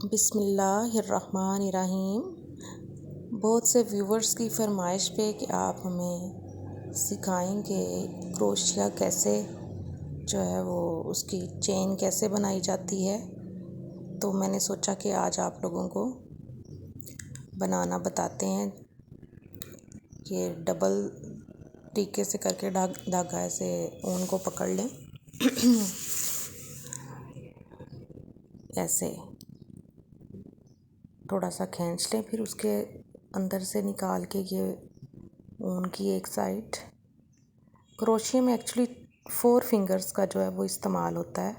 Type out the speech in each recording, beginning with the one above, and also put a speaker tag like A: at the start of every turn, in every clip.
A: बिस्मिल्लाहिर्रहमानिर्रहीम। बहुत से व्यूवर्स की फरमाइश पे कि आप हमें सिखाएंगे क्रोशिया कैसे जो है वो उसकी चेन कैसे बनाई जाती है। तो मैंने सोचा कि आज आप लोगों को बनाना बताते हैं कि डबल तरीके से करके धागा ऐसे ऊन को पकड़ लें ऐसे थोड़ा सा खींच लें, फिर उसके अंदर से निकाल के ये ऊन की एक साइड। क्रोशिया में एक्चुअली 4 फिंगर्स का जो है वो इस्तेमाल होता है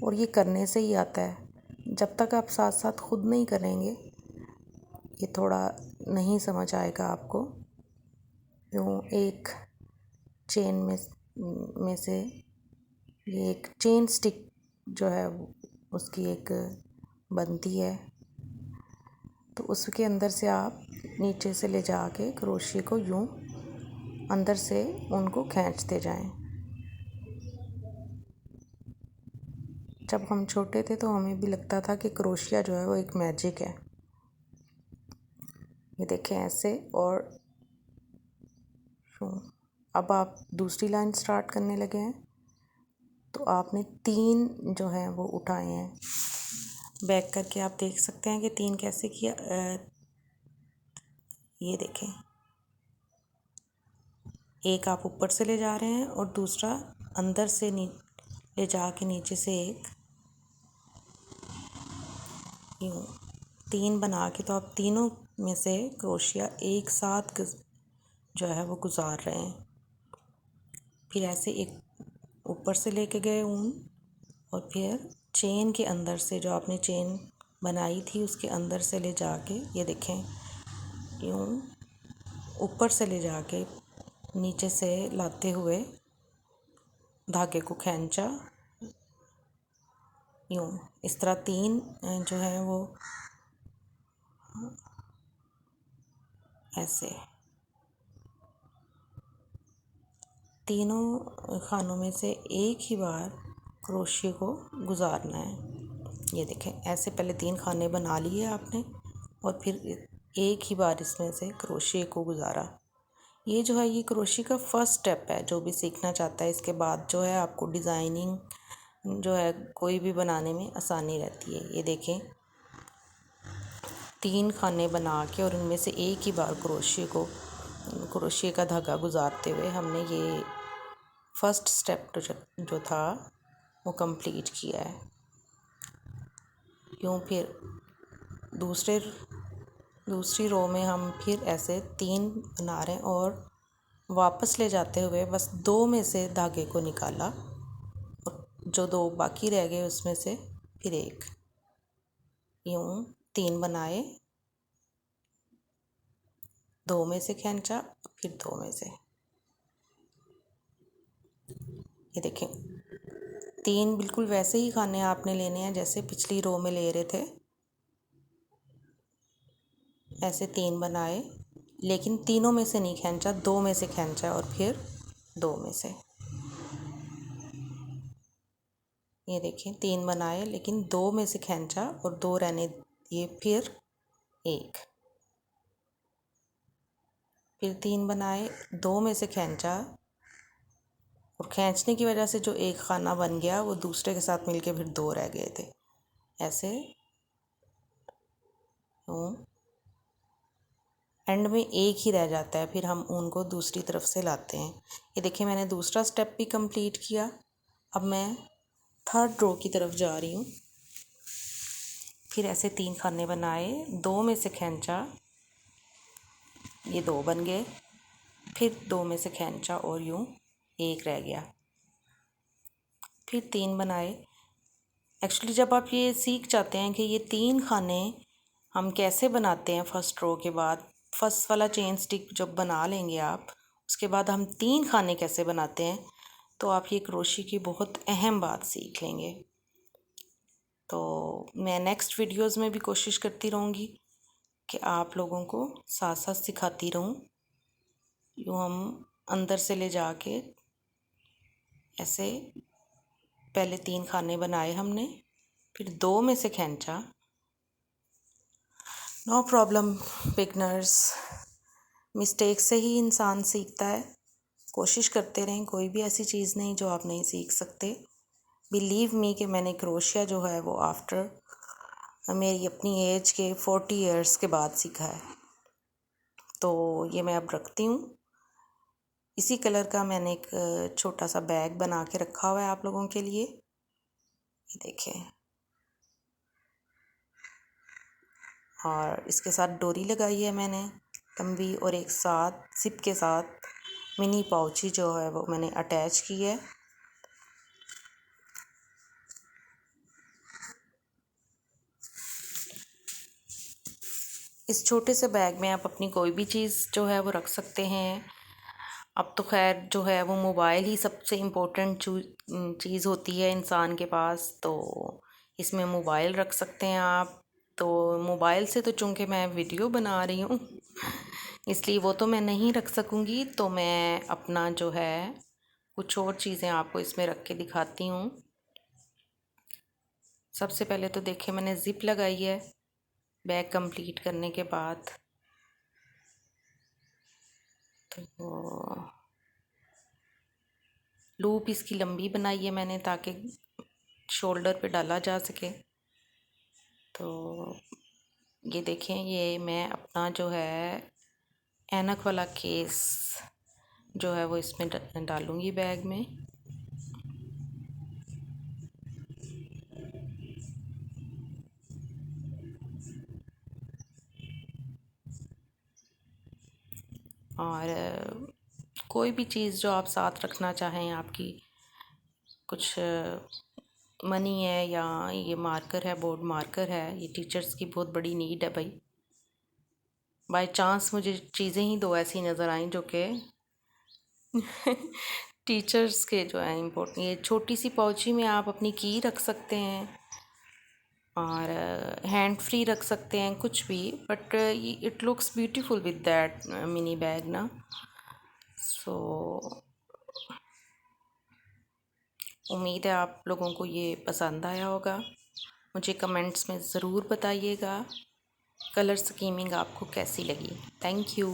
A: और ये करने से ही आता है। जब तक आप साथ साथ खुद नहीं करेंगे ये थोड़ा नहीं समझ आएगा आपको। यूँ एक चेन में से ये एक चेन स्टिक जो है उसकी एक बनती है, तो उसके अंदर से आप नीचे से ले जाके क्रोशिया को यूँ अंदर से उनको खींचते जाएं। जब हम छोटे थे तो हमें भी लगता था कि क्रोशिया जो है वो एक मैजिक है। ये देखें ऐसे, और अब आप दूसरी लाइन स्टार्ट करने लगे हैं तो आपने 3 जो हैं वो उठाए हैं। बैक करके आप देख सकते हैं कि 3 कैसे किया। ये देखें, एक आप ऊपर से ले जा रहे हैं और दूसरा अंदर से ले जा के नीचे से एक यूँ 3 बना के, तो आप तीनों में से क्रोशिया एक साथ जो है वो गुजार रहे हैं। फिर ऐसे एक ऊपर से लेके गए ऊन और फिर चेन के अंदर से जो आपने चेन बनाई थी उसके अंदर से ले जाके, ये देखें यूँ ऊपर से ले जाके नीचे से लाते हुए धागे को खींचा। यूँ इस तरह 3 जो है वो ऐसे तीनों खानों में से एक ही बार क्रोशिया को गुजारना है। ये देखें ऐसे पहले 3 खाने बना लिए आपने और फिर एक ही बार इसमें से क्रोशिया को गुजारा। ये जो है ये क्रोशिया का फर्स्ट स्टेप है। जो भी सीखना चाहता है इसके बाद जो है आपको डिज़ाइनिंग जो है कोई भी बनाने में आसानी रहती है। ये देखें 3 खाने बना के और इनमें से एक ही बार क्रोशिया का धागा गुजारते हुए हमने ये फर्स्ट स्टेप जो था वो कंप्लीट किया है। यूँ फिर दूसरी रो में हम फिर ऐसे 3 बना रहे हैं और वापस ले जाते हुए बस 2 में से धागे को निकाला और जो 2 बाकी रह गए उसमें से फिर एक यूँ 3 बनाए, 2 में से खींचा फिर 2 में से। ये देखें 3 बिल्कुल वैसे ही खाने आपने लेने हैं जैसे पिछली रो में ले रहे थे। ऐसे 3 बनाए लेकिन तीनों में से नहीं खींचा, 2 में से खींचा और फिर 2 में से। ये देखें 3 बनाए लेकिन 2 में से खींचा और 2 रहने दिए, फिर एक, फिर 3 बनाए, 2 में से खींचा और खींचने की वजह से जो एक खाना बन गया वो दूसरे के साथ मिलके फिर 2 रह गए थे। ऐसे एंड में एक ही रह जाता है, फिर हम उनको दूसरी तरफ से लाते हैं। ये देखिए मैंने दूसरा स्टेप भी कंप्लीट किया। अब मैं थर्ड रो की तरफ जा रही हूँ। फिर ऐसे 3 खाने बनाए, 2 में से खींचा, ये 2 बन गए, फिर 2 में से खींचा और यूँ एक रह गया, फिर 3 बनाए। एक्चुअली जब आप ये सीख जाते हैं कि ये 3 खाने हम कैसे बनाते हैं फर्स्ट रो के बाद, फर्स्ट वाला चेन स्टिक जब बना लेंगे आप, उसके बाद हम 3 खाने कैसे बनाते हैं, तो आप ये क्रोशिया की बहुत अहम बात सीख लेंगे। तो मैं नेक्स्ट वीडियोस में भी कोशिश करती रहूँगी कि आप लोगों को साथ साथ सिखाती रहूँ। यूँ हम अंदर से ले जाके ऐसे पहले 3 खाने बनाए हमने, फिर 2 में से खींचा नो प्रॉब्लम बिगनर्स, मिस्टेक से ही इंसान सीखता है। कोशिश करते रहें, कोई भी ऐसी चीज़ नहीं जो आप नहीं सीख सकते। बिलीव मी कि मैंने क्रोशिया जो है वो आफ्टर मेरी अपनी एज के 40 इयर्स के बाद सीखा है। तो ये मैं अब रखती हूँ। इसी कलर का मैंने एक छोटा सा बैग बना के रखा हुआ है आप लोगों के लिए। ये देखें, और इसके साथ डोरी लगाई है मैंने लंबी, और एक साथ जिप के साथ मिनी पाउची जो है वो मैंने अटैच की है। इस छोटे से बैग में आप अपनी कोई भी चीज़ जो है वो रख सकते हैं। अब तो खैर जो है वो मोबाइल ही सबसे इम्पोर्टेंट चीज़ होती है इंसान के पास, तो इसमें मोबाइल रख सकते हैं आप। तो मोबाइल से तो चूँकि मैं वीडियो बना रही हूँ इसलिए वो तो मैं नहीं रख सकूँगी, तो मैं अपना जो है कुछ और चीज़ें आपको इसमें रख के दिखाती हूँ। सबसे पहले तो देखिए मैंने ज़िप लगाई है बैग कंप्लीट करने के बाद। तो लूप इसकी लंबी बनाई है मैंने ताकि शोल्डर पे डाला जा सके। तो ये देखें, ये मैं अपना जो है ऐनक वाला केस जो है वो इसमें डालूँगी बैग में। और कोई भी चीज़ जो आप साथ रखना चाहें, आपकी कुछ मनी है या ये मार्कर है, बोर्ड मार्कर है, ये टीचर्स की बहुत बड़ी नीड है भाई। बाय चांस मुझे चीज़ें ही दो ऐसी नज़र आई जो कि टीचर्स के जो है इम्पोर्टेंट। ये छोटी सी पाउची में आप अपनी की रख सकते हैं और हैंड फ्री रख सकते हैं, कुछ भी, but it looks beautiful with that mini bag ना। सो उम्मीद है आप लोगों को ये पसंद आया होगा। मुझे कमेंट्स में ज़रूर बताइएगा कलर स्कीमिंग आपको कैसी लगी। Thank you.